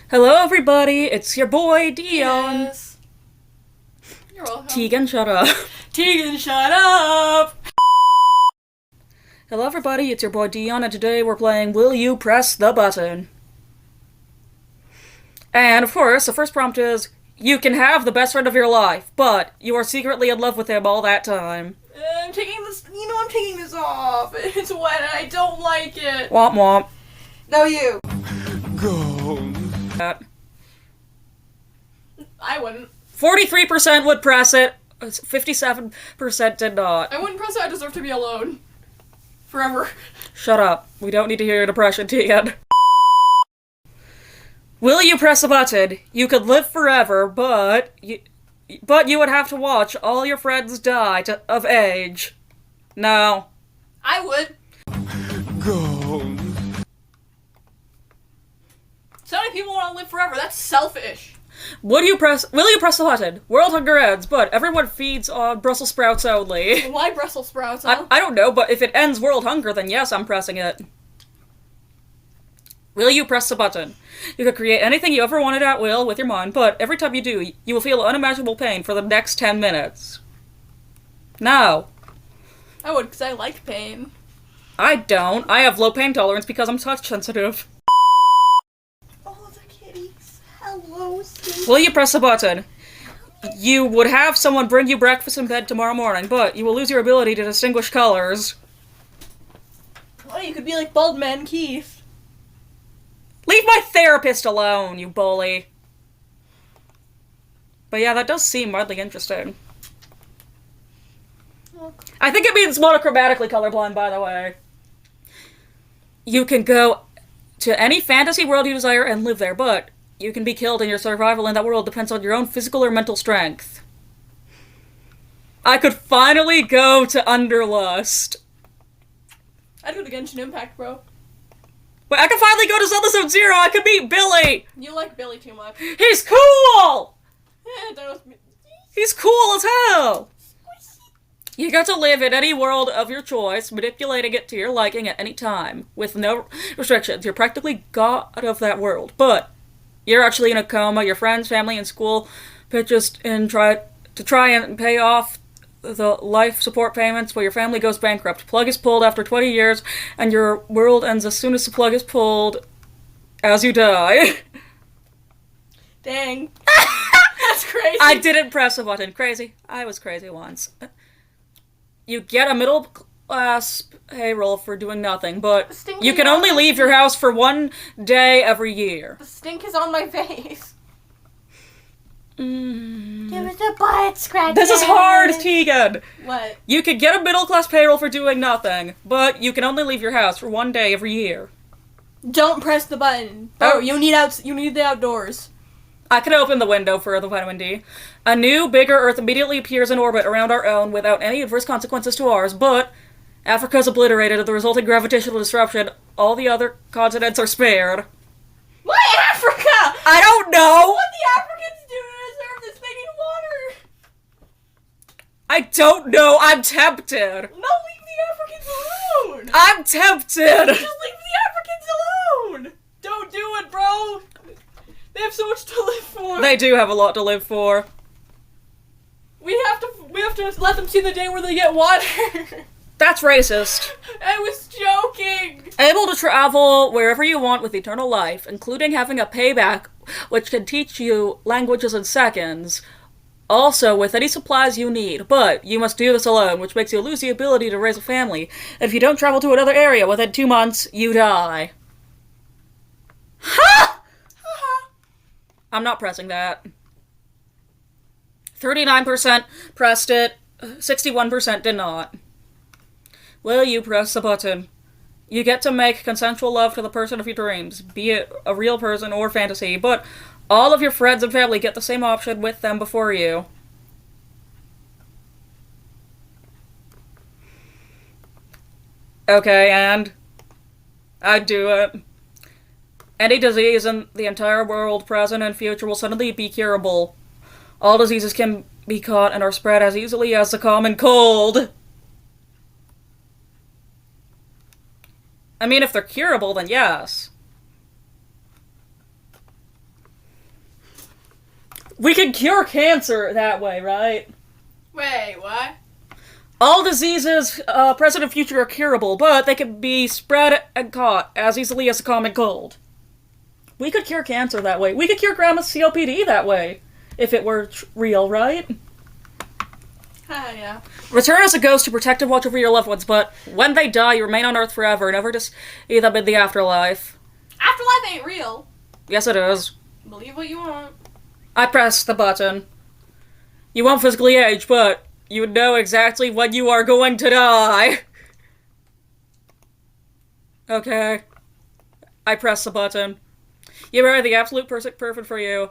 Hello, everybody. It's your boy Dion. Yes. You're welcome. Tegan, shut up. Tegan, shut up! Hello, everybody. It's your boy Dion, and today we're playing Will You Press the Button? And of course, the first prompt is you can have the best friend of your life, but you are secretly in love with him all that time. I'm taking this off. It's wet and I don't like it. Womp womp. No, you. Go. I wouldn't. 43% would press it. 57% did not. I wouldn't press it. I deserve to be alone. Forever. Shut up. We don't need to hear your depression, Tegan. Will you press a button? You could live forever, but you would have to watch all your friends die of age. No. I would. Go. So many people want to live forever. That's selfish. Will you press the button? World hunger ends, but everyone feeds on Brussels sprouts only. Why Brussels sprouts, huh? I don't know, but if it ends world hunger, then yes, I'm pressing it. Will you press the button? You could create anything you ever wanted at will with your mind, but every time you do, you will feel unimaginable pain for the next 10 minutes. No. I would, because I like pain. I don't. I have low pain tolerance because I'm touch sensitive. Oh, the kitties. Hello, Steve. Will you press the button? You would have someone bring you breakfast in bed tomorrow morning, but you will lose your ability to distinguish colors. Oh, you could be like Bald Man Keith. Leave my therapist alone, you bully. But yeah, that does seem mildly interesting. I think it means monochromatically colorblind, by the way. You can go to any fantasy world you desire and live there, but you can be killed and your survival in that world depends on your own physical or mental strength. I could finally go to Underlust. I'd go to Genshin Impact, bro. But I could finally go to Zelda Zone Zero. I could meet Billy. You like Billy too much. He's cool. Don't- He's cool as hell. You get to live in any world of your choice, manipulating it to your liking at any time, with no restrictions. You're practically god of that world, but you're actually in a coma. Your friends, family, and school pitches in try and pay off the life support payments, but your family goes bankrupt. Plug is pulled after 20 years, and your world ends as soon as the plug is pulled, as you die. Dang. That's crazy. I didn't press a button. Crazy. I was crazy once. You get a middle class payroll for doing nothing, but you can only leave your house for 1 day every year. The stink is on my face. Give us a butt scratch. This is hard, Tegan! What? You could get a middle class payroll for doing nothing, but you can only leave your house for 1 day every year. Don't press the button. Oh. Oh, you need the outdoors. I can open the window for the vitamin D. A new, bigger Earth immediately appears in orbit around our own without any adverse consequences to ours, but Africa is obliterated at the resulting gravitational disruption. All the other continents are spared. Why Africa? I don't know! What the Africans do to deserve this? They need water. I don't know. I'm tempted. No, leave the Africans alone. I'm tempted. Just leave the Africans alone. Don't do it, bro. They have so much to live for. They do have a lot to live for. We have to let them see the day where they get water. That's racist. I was joking. Able to travel wherever you want with eternal life, including having a payback which can teach you languages in seconds. Also, with any supplies you need, but you must do this alone, which makes you lose the ability to raise a family. If you don't travel to another area within 2 months, you die. Ha! I'm not pressing that. 39% pressed it, 61% did not. Will you press the button? You get to make consensual love to the person of your dreams, be it a real person or fantasy, but all of your friends and family get the same option with them before you. Okay, and I'd do it. Any disease in the entire world, present and future, will suddenly be curable. All diseases can be caught and are spread as easily as the common cold. I mean, if they're curable, then yes. We could cure cancer that way, right? Wait, what? All diseases, present and future, are curable, but they can be spread and caught as easily as a common cold. We could cure cancer that way. We could cure Grandma's COPD that way, if it were real, right? Yeah. Return as a ghost to protect and watch over your loved ones, but when they die, you remain on Earth forever, never to see them in the afterlife. Afterlife ain't real. Yes, it is. Believe what you want. I press the button. You won't physically age, but you would know exactly when you are going to die. Okay. I press the button. You are the absolute perfect person for you.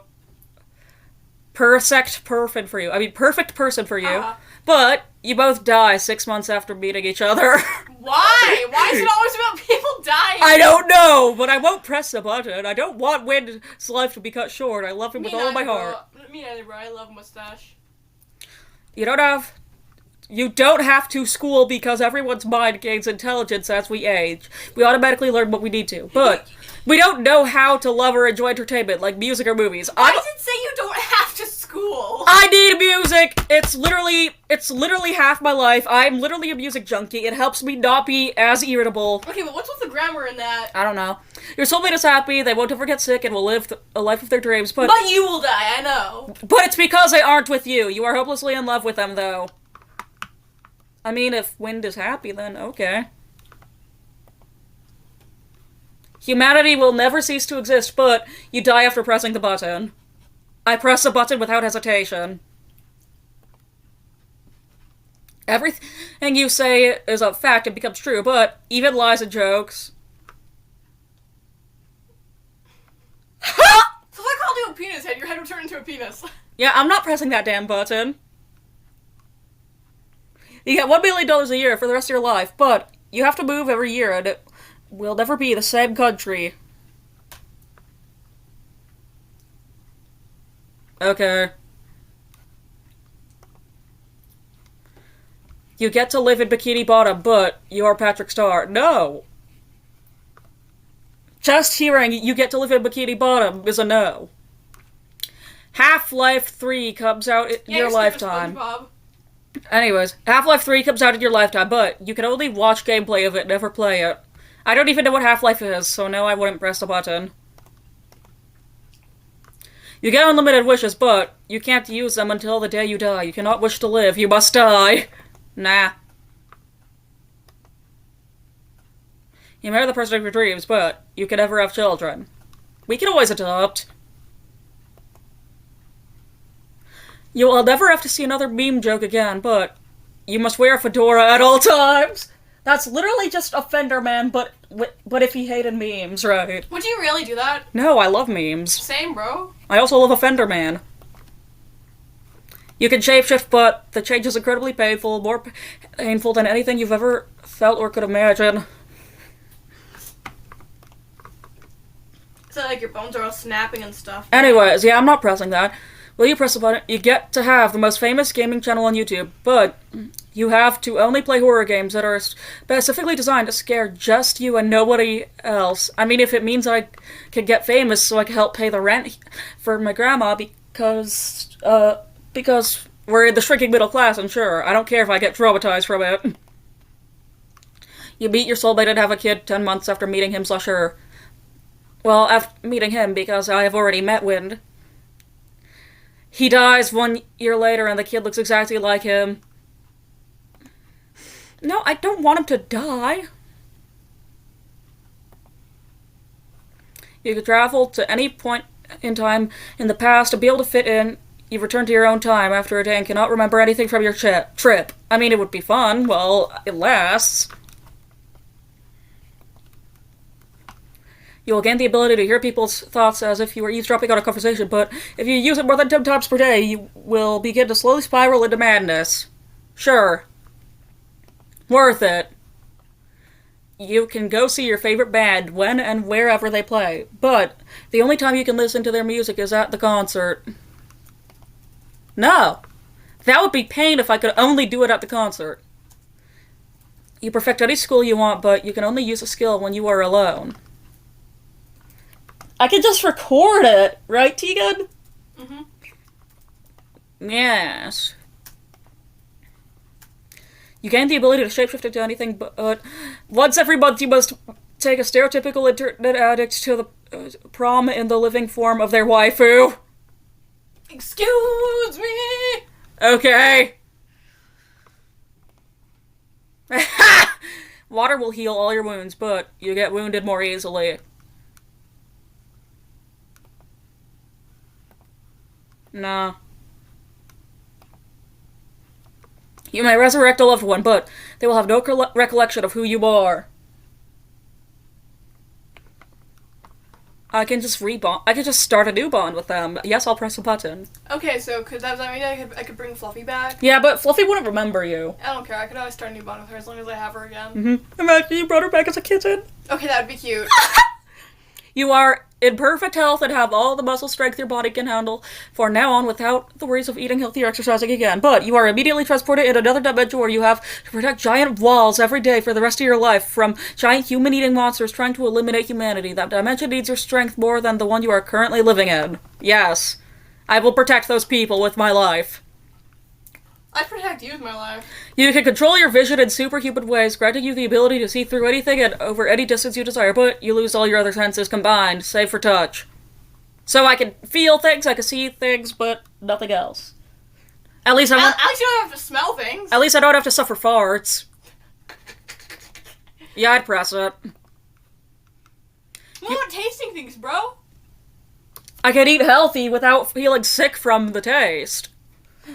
Perfect person for you. I mean, perfect person for you. But you both die 6 months after meeting each other. Why? Why is it always about people dying? I don't know, but I won't press the button. I don't want Wynn's life to be cut short. I love him with all of my heart. Me neither, bro. I love a mustache. You don't have to school because everyone's mind gains intelligence as we age. We automatically learn what we need to, but we don't know how to love or enjoy entertainment like music or movies. Why does it say you don't have to school? I need music. It's literally half my life. I'm literally a music junkie. It helps me not be as irritable. Okay, but what's with the grammar in that? I don't know. Your soulmate is happy. They won't ever get sick and will live a life of their dreams. But you will die. I know. But it's because they aren't with you. You are hopelessly in love with them, though. I mean, if Wind is happy, then okay. Humanity will never cease to exist, but you die after pressing the button. I press the button without hesitation. Everything you say is a fact and becomes true, but even lies and jokes. So if I called you a penis head, your head would turn into a penis. Yeah, I'm not pressing that damn button. You get $1 million a year for the rest of your life, but you have to move every year and it will never be the same country. Okay. You get to live in Bikini Bottom, but you're Patrick Star. No! Just hearing you get to live in Bikini Bottom is a no. Half-Life 3 comes out in your lifetime. Anyways, Half-Life 3 comes out in your lifetime, but you can only watch gameplay of it, never play it. I don't even know what Half-Life is, so no, I wouldn't press the button. You get unlimited wishes, but you can't use them until the day you die. You cannot wish to live, you must die. Nah. You marry the person of your dreams, but you can never have children. We can always adopt. You will never have to see another meme joke again, but you must wear a fedora at all times. That's literally just a Fender Man, but if he hated memes, right? Would you really do that? No, I love memes. Same, bro. I also love a Fender Man. You can shapeshift, but the change is incredibly painful, more painful than anything you've ever felt or could imagine. So, like, your bones are all snapping and stuff. Anyways, yeah, I'm not pressing that. Will you press the button? You get to have the most famous gaming channel on YouTube, but you have to only play horror games that are specifically designed to scare just you and nobody else. I mean, if it means I can get famous so I can help pay the rent for my grandma because we're in the shrinking middle class, and sure, I don't care if I get traumatized from it. You meet your soulmate and have a kid 10 months after meeting him / her. Well, after meeting him, because I have already met Wind. He dies 1 year later and the kid looks exactly like him. No, I don't want him to die. You could travel to any point in time in the past to be able to fit in. You return to your own time after a day and cannot remember anything from your trip. I mean, it would be fun. Well, it lasts. You will gain the ability to hear people's thoughts as if you were eavesdropping on a conversation, but if you use it more than 10 times per day, you will begin to slowly spiral into madness. Sure. Worth it. You can go see your favorite band when and wherever they play, but the only time you can listen to their music is at the concert. No. That would be pain if I could only do it at the concert. You perfect any skill you want, but you can only use a skill when you are alone. I could just record it, right, Tegan? Mm-hmm. Yes. You gain the ability to shapeshift into anything, but once every month you must take a stereotypical internet addict to the prom in the living form of their waifu. Excuse me! Okay. Water will heal all your wounds, but you get wounded more easily. Nah. You may resurrect a loved one, but they will have no recollection of who you are. I can just rebond. I can just start a new bond with them. Yes, I'll press a button. Okay, so does that mean I could bring Fluffy back? Yeah, but Fluffy wouldn't remember you. I don't care. I could always start a new bond with her as long as I have her again. Mm-hmm. Imagine you brought her back as a kitten. Okay, that would be cute. You are in perfect health and have all the muscle strength your body can handle for now on without the worries of eating healthy or exercising again. But you are immediately transported in another dimension where you have to protect giant walls every day for the rest of your life from giant human-eating monsters trying to eliminate humanity. That dimension needs your strength more than the one you are currently living in. Yes. I will protect those people with my life. I'd protect you with my life. You can control your vision in superhuman ways, granting you the ability to see through anything and over any distance you desire, but you lose all your other senses combined, save for touch. So I can feel things, I can see things, but nothing else. At least At least you don't have to smell things. At least I don't have to suffer farts. Yeah, I'd press it. What about tasting things, bro? I can eat healthy without feeling sick from the taste.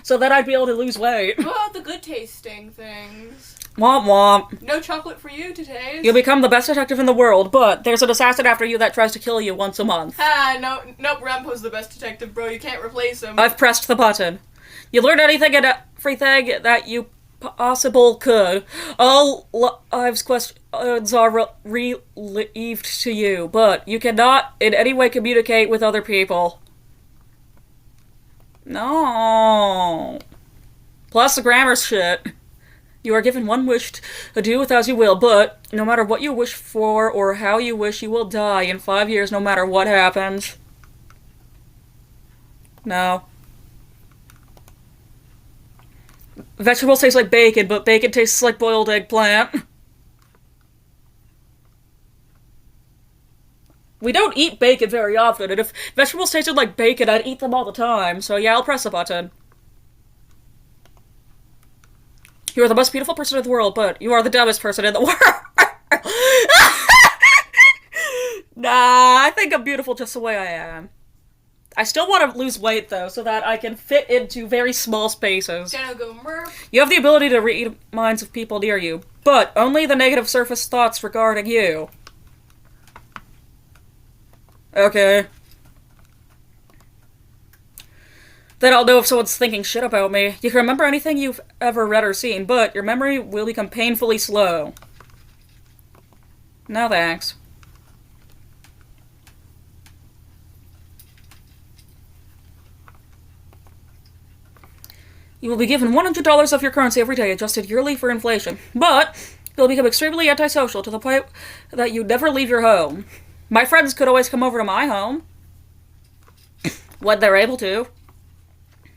So then I'd be able to lose weight. What about the good tasting things? Womp womp. No chocolate for you to taste. You'll become the best detective in the world, but there's an assassin after you that tries to kill you once a month. Nope, Rampo's the best detective, bro. You can't replace him. I've pressed the button. You learned anything and everything that you possible could. All lives questions are relieved to you, but you cannot in any way communicate with other people. No. Plus the grammar shit. You are given one wish to do with as you will, but no matter what you wish for or how you wish, you will die in 5 years no matter what happens. No. Vegetables taste like bacon, but bacon tastes like boiled eggplant. We don't eat bacon very often, and if vegetables tasted like bacon, I'd eat them all the time. So yeah, I'll press the button. You are the most beautiful person in the world, but you are the dumbest person in the world. Nah, I think I'm beautiful just the way I am. I still want to lose weight, though, so that I can fit into very small spaces. Gonna go murph. You have the ability to read minds of people near you, but only the negative surface thoughts regarding you. Okay. Then I'll know if someone's thinking shit about me. You can remember anything you've ever read or seen, but your memory will become painfully slow. No thanks. You will be given $100 of your currency every day, adjusted yearly for inflation. But you'll become extremely antisocial to the point that you never leave your home. My friends could always come over to my home. When they're able to.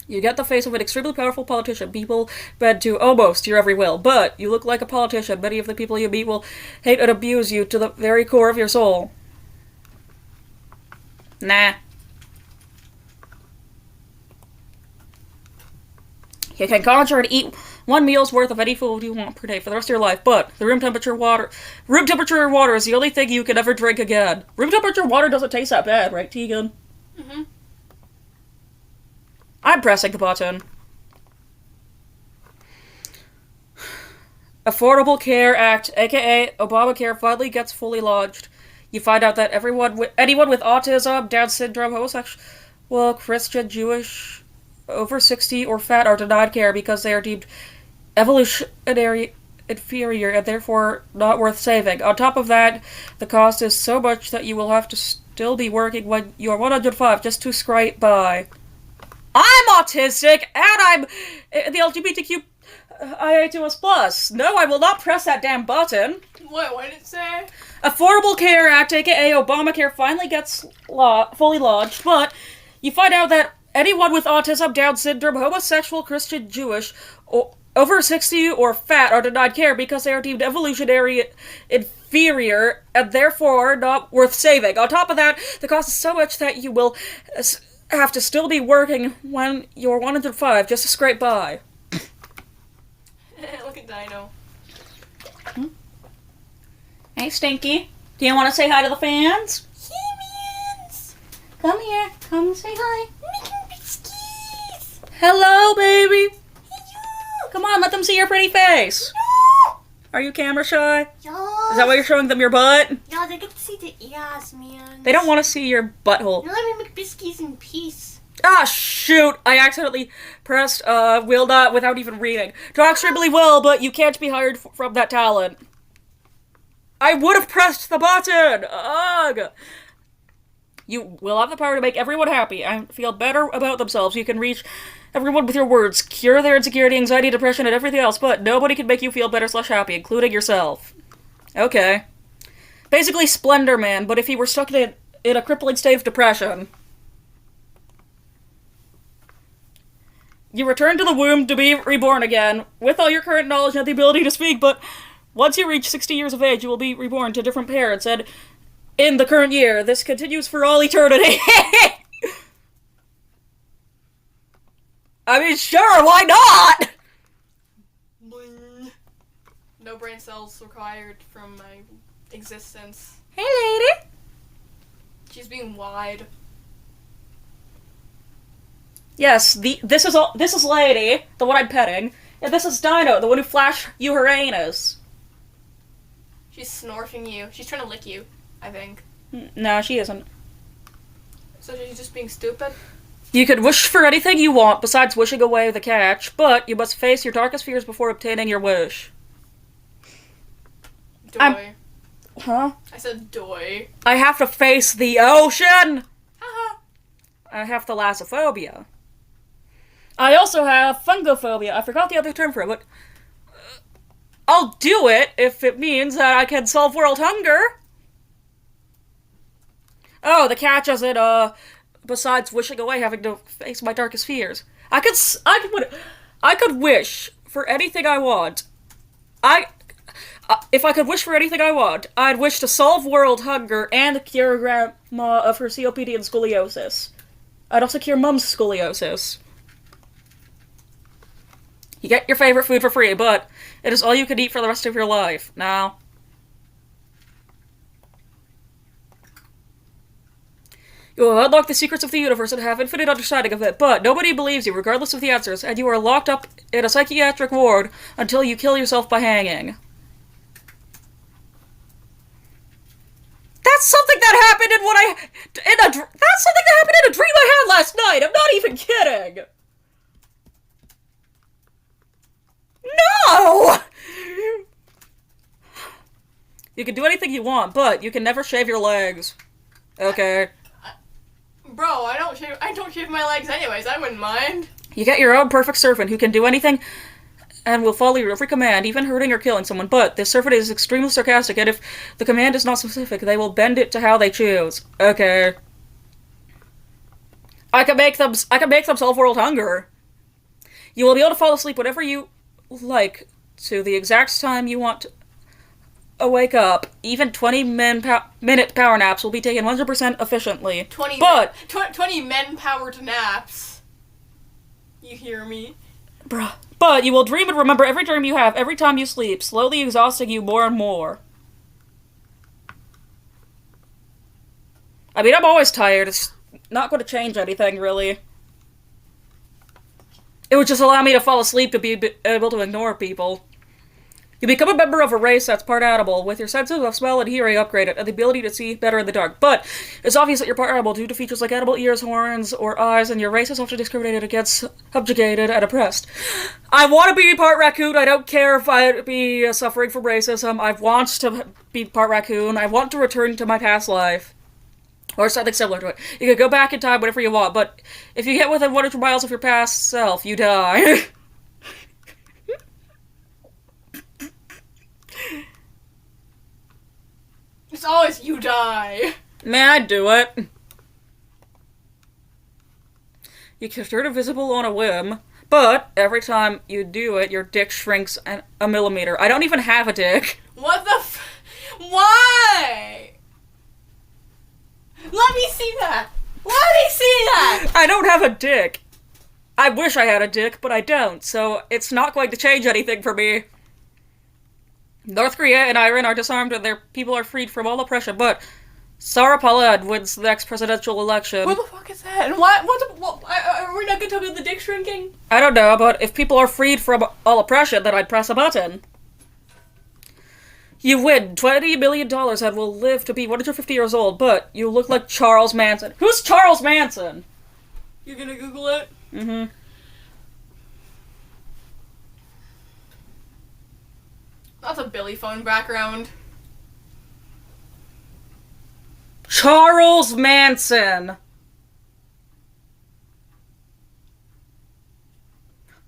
You get the face of an extremely powerful politician. People bend to almost your every will. But you look like a politician. Many of the people you meet will hate and abuse you to the very core of your soul. Nah. You can conjure and eat 1 meal's worth of any food you want per day for the rest of your life, but the room temperature water is the only thing you can ever drink again. Room temperature water doesn't taste that bad, right, Tegan? Mm-hmm. I'm pressing the button. Affordable Care Act, aka Obamacare, finally gets fully launched. You find out that anyone with autism, Down syndrome, homosexual, Christian, Jewish, over 60 or fat are denied care because they are deemed evolutionary inferior and therefore not worth saving. On top of that, the cost is so much that you will have to still be working when you're 105 just to scrape by. I'm autistic and I'm the LGBTQIA2+. No, I will not press that damn button. What did it say? Affordable Care Act, aka Obamacare, finally gets fully launched, but you find out that anyone with autism, Down syndrome, homosexual, Christian, Jewish, or over 60 or fat are denied care because they are deemed evolutionary inferior and therefore not worth saving. On top of that, the cost is so much that you will have to still be working when you're 105 just to scrape by. Look at Dino. Hey, Stinky. Do you want to say hi to the fans? Humans! Come here. Come say hi. Making biscuits! Hello, baby. Hello! Come on, let them see your pretty face. No! Are you camera shy? Yes! Is that why you're showing them your butt? Yeah, they get to see the ears, man. They don't want to see your butthole. Now let me make biscuits in peace. Ah, shoot! I accidentally pressed will not without even reading. Talk extremely well, but you can't be hired from that talent. I would have pressed the button! Ugh! You will have the power to make everyone happy and feel better about themselves. You can reach everyone with your words, cure their insecurity, anxiety, depression, and everything else, but nobody can make you feel better/happy, including yourself. Okay. Basically Splendor Man, but if he were stuck in a crippling state of depression. You return to the womb to be reborn again, with all your current knowledge and the ability to speak, but once you reach 60 years of age, you will be reborn to different parents, and in the current year, this continues for all eternity. I mean, sure, why not? Bling. No brain cells required from my existence. Hey, lady. She's being wide. Yes, this is Lady, the one I'm petting, and this is Dino, the one who flashed you her anus. She's snorfing you. She's trying to lick you, I think. No, she isn't. So she's just being stupid? You could wish for anything you want besides wishing away the catch, but you must face your darkest fears before obtaining your wish. Doy. Huh? I said doy. I have to face the ocean! Haha. I have thalassophobia. I also have fungophobia. I forgot the other term for it, but I'll do it if it means that I can solve world hunger. Oh, the catch is it, besides wishing away having to face my darkest fears. I could wish for anything I want. If I could wish for anything I want, I'd wish to solve world hunger and cure Grandma of her COPD and scoliosis. I'd also cure Mum's scoliosis. You get your favorite food for free, but it is all you can eat for the rest of your life. Now, you will unlock the secrets of the universe and have infinite understanding of it, but nobody believes you, regardless of the answers, and you are locked up in a psychiatric ward until you kill yourself by hanging. That's something that happened that's something that happened in a dream I had last night! I'm not even kidding! No! You can do anything you want, but you can never shave your legs. Okay. Bro, I don't shave my legs anyways, I wouldn't mind. You get your own perfect servant who can do anything and will follow your every command, even hurting or killing someone, but this servant is extremely sarcastic, and if the command is not specific, they will bend it to how they choose. Okay. I can make them solve world hunger. You will be able to fall asleep whenever you like, to the exact time you want to wake up. Even 20-minute power naps will be taken 100% efficiently. 20 men-powered naps. You hear me? Bruh. But you will dream and remember every dream you have every time you sleep, slowly exhausting you more and more. I mean, I'm always tired. It's not going to change anything, really. It would just allow me to fall asleep to be able to ignore people. You become a member of a race that's part animal, with your senses of smell and hearing upgraded, and the ability to see better in the dark. But it's obvious that you're part animal due to features like animal ears, horns, or eyes, and your race is often discriminated against, subjugated, and oppressed. I want to be part raccoon. I don't care if I'd be suffering from racism. I want to be part raccoon. I want to return to my past life. Or something similar to it. You can go back in time whenever you want, but if you get within 100 miles of your past self, you die. It's always you die. Man, I'd do it. You can turn invisible on a whim, but every time you do it, your dick shrinks a millimeter. I don't even have a dick. What the Why? Let me see that! Let me see that! I don't have a dick. I wish I had a dick, but I don't, so it's not going to change anything for me. North Korea and Iran are disarmed and their people are freed from all oppression, but Sarah Palin wins the next presidential election. What the fuck is that? And what are we not gonna talk about the dick shrinking? I don't know, but if people are freed from all oppression, then I'd press a button. You win $20 million and will live to be 150 years old, but you look like Charles Manson. Who's Charles Manson? You're gonna Google it? Mm-hmm. That's a Billy phone background. Charles Manson.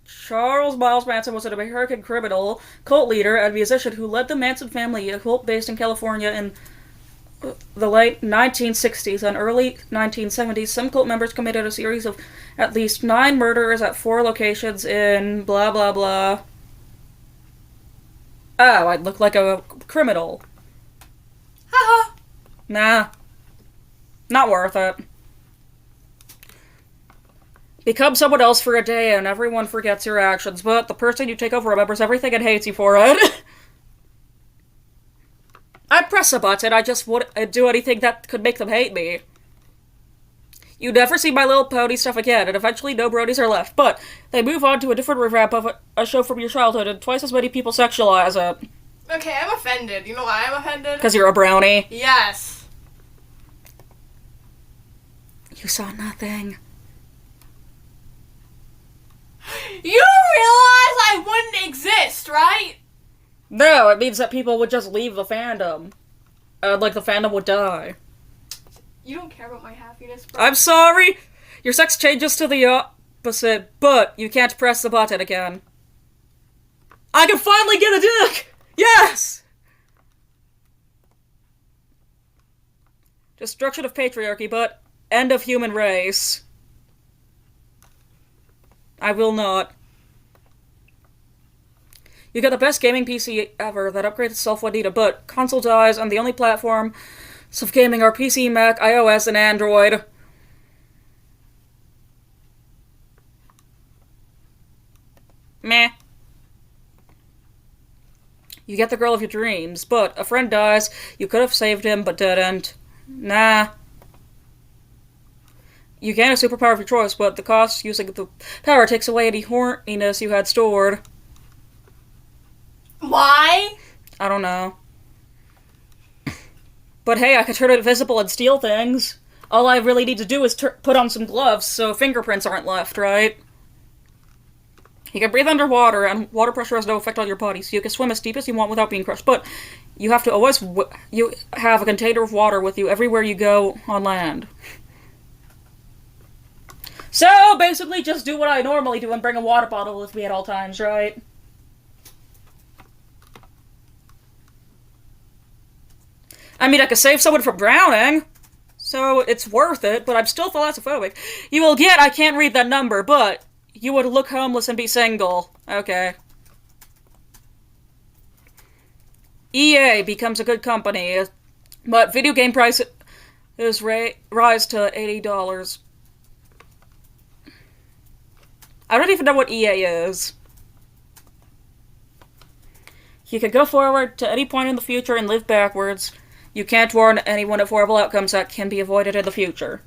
Charles Miles Manson was an American criminal, cult leader, and musician who led the Manson family, a cult based in California in the late 1960s and early 1970s. Some cult members committed a series of at least 9 murders at 4 locations in blah blah blah. Oh, I'd look like a criminal. Haha. Nah. Not worth it. Become someone else for a day and everyone forgets your actions, but the person you take over remembers everything and hates you for it. I'd press a button, I just wouldn't do anything that could make them hate me. You never see My Little Pony stuff again, and eventually no bronies are left, but they move on to a different revamp of a show from your childhood, and twice as many people sexualize it. Okay, I'm offended. You know why I'm offended? Because you're a brownie. Yes. You saw nothing. You realize I wouldn't exist, right? No, it means that people would just leave the fandom. Like the fandom would die. You don't care about my happiness, bro. I'm sorry! Your sex changes to the opposite, but you can't press the button again. I can finally get a dick! Yes! Destruction of patriarchy, but end of human race. I will not. You get the best gaming PC ever that upgrades itself when needed, but console dies, and the only platforms of gaming are PC, Mac, iOS, and Android. Meh. You get the girl of your dreams, but a friend dies, you could have saved him, but didn't. Nah. You gain a superpower of your choice, but the cost using the power takes away any horniness you had stored. Why? I don't know. But hey, I could turn invisible and steal things. All I really need to do is put on some gloves so fingerprints aren't left, right? You can breathe underwater, and water pressure has no effect on your body, so you can swim as deep as you want without being crushed. But you have to always you have a container of water with you everywhere you go on land. So, basically, just do what I normally do and bring a water bottle with me at all times, right? I mean, I could save someone from drowning, so it's worth it, but I'm still thalassophobic. You will get, I can't read that number, but you would look homeless and be single. Okay. EA becomes a good company, but video game prices rise to $80. I don't even know what EA is. You can go forward to any point in the future and live backwards. You can't warn anyone of horrible outcomes that can be avoided in the future.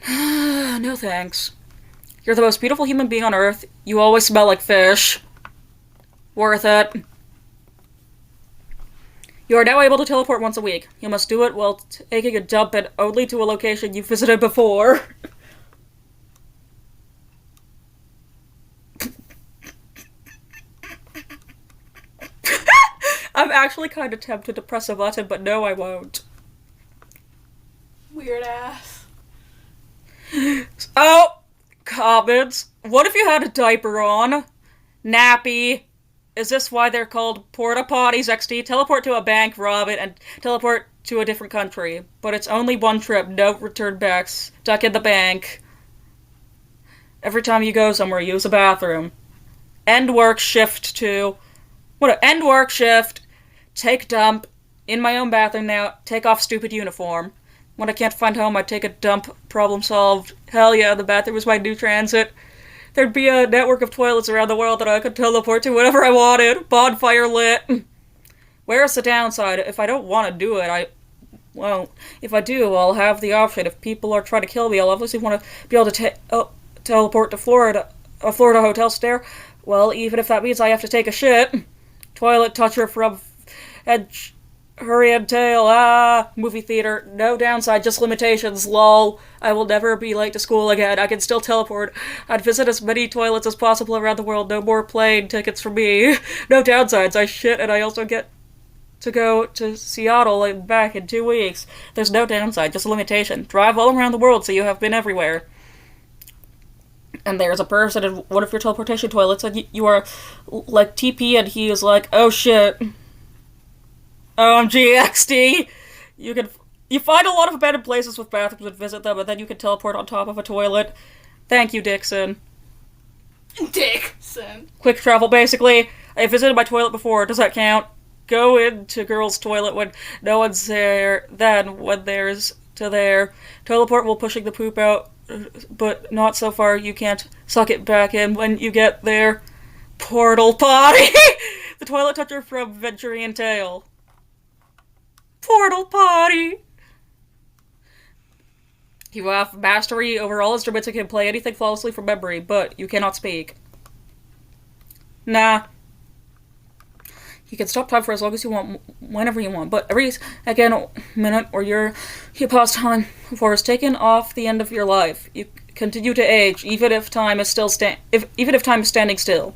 No thanks. You're the most beautiful human being on Earth. You always smell like fish. Worth it. You are now able to teleport once a week. You must do it while taking a dump and only to a location you visited before. I'm actually kind of tempted to press a button, but no, I won't. Weird ass. Oh! Comments. What if you had a diaper on? Nappy. Is this why they're called porta potties, XD? Teleport to a bank, rob it, and teleport to a different country. But it's only one trip, no return back. Stuck in the bank. Every time you go somewhere, use a bathroom. End work, shift to... End work, shift. Take dump. In my own bathroom now. Take off stupid uniform. When I can't find home, I take a dump. Problem solved. Hell yeah, the bathroom is my new transit. There'd be a network of toilets around the world that I could teleport to whenever I wanted. Bonfire lit. Where's the downside? If I don't want to do it, well, if I do, I'll have the option. If people are trying to kill me, I'll obviously want to be able to teleport to Florida. A Florida hotel stay. Well, even if that means I have to take a shit. Toilet toucher from Edge... Hurry and tail, movie theater, no downside, just limitations, lol. I will never be late to school again, I can still teleport. I'd visit as many toilets as possible around the world, no more plane tickets for me. No downsides, I shit, and I also get to go to Seattle and back in 2 weeks. There's no downside, just a limitation. Drive all around the world so you have been everywhere. And there's a person in one of your teleportation toilets, and you are like TP, and he is like, oh shit. OMG XD! You find a lot of abandoned places with bathrooms and visit them, and then you can teleport on top of a toilet. Thank you, Dixon. Dixon. Quick travel, basically. I visited my toilet before, does that count? Go into girls' toilet when no one's there, then when there's to there. Teleport while pushing the poop out, but not so far you can't suck it back in when you get there. Portal potty! The toilet toucher from Venturian Tale. Portal potty! You have mastery over all instruments and can play anything flawlessly from memory, but you cannot speak. Nah. You can stop time for as long as you want, whenever you want, but every, again, minute or year you pause time before it's taken off the end of your life. You continue to age, even if time is still even if time is standing still.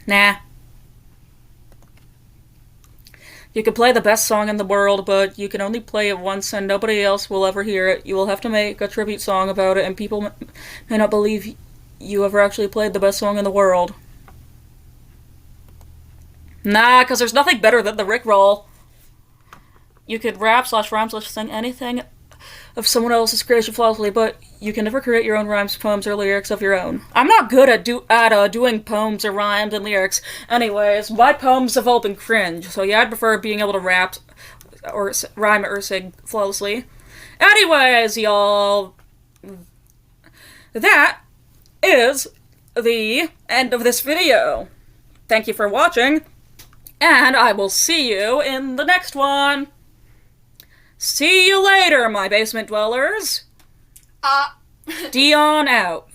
Nah. You can play the best song in the world, but you can only play it once and nobody else will ever hear it. You will have to make a tribute song about it, and people may not believe you ever actually played the best song in the world. Nah, because there's nothing better than the Rickroll. You could rap/rhyme/sing anything of someone else's creation flawlessly, but you can never create your own rhymes, poems, or lyrics of your own. I'm not good at doing poems or rhymes and lyrics. Anyways, my poems have all been cringe, so yeah, I'd prefer being able to rap or rhyme or sing flawlessly. Anyways, y'all, that is the end of this video. Thank you for watching, and I will see you in the next one. See you later, my basement dwellers. Dion out.